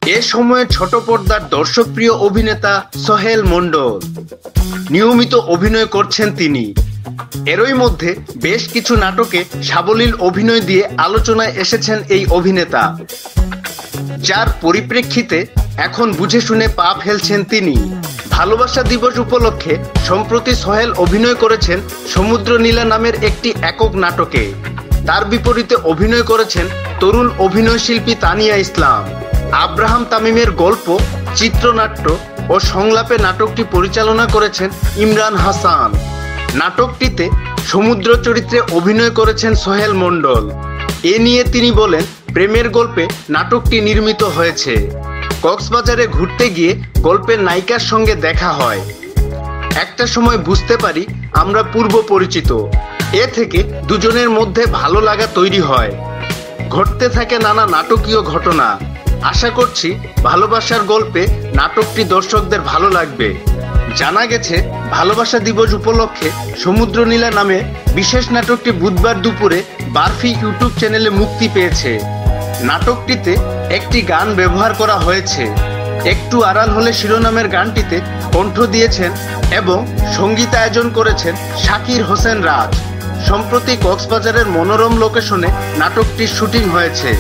এ সময়ে ছোট পর্দার দর্শকপ্রিয় অভিনেতা সোহেল মন্ডল নিয়মিত অভিনয় করছেন তিনি। এরই মধ্যে বেশ কিছু নাটকে সাবলীল অভিনয় দিয়ে আলোচনায় এসেছেন এই অভিনেতা, যার পরিপ্রেক্ষিতে এখন বুঝে শুনে পা ফেলছেন তিনি। ভালোবাসা দিবস উপলক্ষে সম্প্রতি সোহেল অভিনয় করেছেন সমুদ্র নীলা নামের একটি একক নাটকে। তার বিপরীতে অভিনয় করেছেন তরুণ অভিনয়শিল্পী তানিয়া ইসলাম। আব্রাহাম তামিমের গল্প, চিত্রনাট্য ও সংলাপে নাটকটি পরিচালনা করেছেন ইমরান হাসান। নাটকটিতে সমুদ্র চরিত্রে অভিনয় করেছেন সোহেল মন্ডল। এ নিয়ে তিনি বলেন, প্রেমের গল্পে নাটকটি নির্মিত হয়েছে। কক্সবাজারে ঘুরতে গিয়ে গল্পের নায়িকার সঙ্গে দেখা হয়। একটা সময় বুঝতে পারি আমরা পূর্ব পরিচিত। এ থেকে দুজনের মধ্যে ভালো লাগা তৈরি হয়। ঘটতে থাকে নানা নাটকীয় ঘটনা। আশা করছি ভালোবাসার গল্পে নাটকটি দর্শকদের ভালো লাগবে। জানা গেছে, ভালোবাসা দিবস উপলক্ষে সমুদ্র নীলা নামে বিশেষ নাটকটি বুধবার দুপুরে বারফি ইউটিউব চ্যানেলে মুক্তি পেয়েছে। নাটকটিতে একটি গান ব্যবহার করা হয়েছে। একটু আড়াল হলে শিরোনামের গানটিতে কণ্ঠ দিয়েছেন এবং সঙ্গীতায়োজন করেছেন শাকির হোসেন রাজ। সম্প্রতি কক্সবাজারের মনোরম লোকেশনে নাটকটির শুটিং হয়েছে।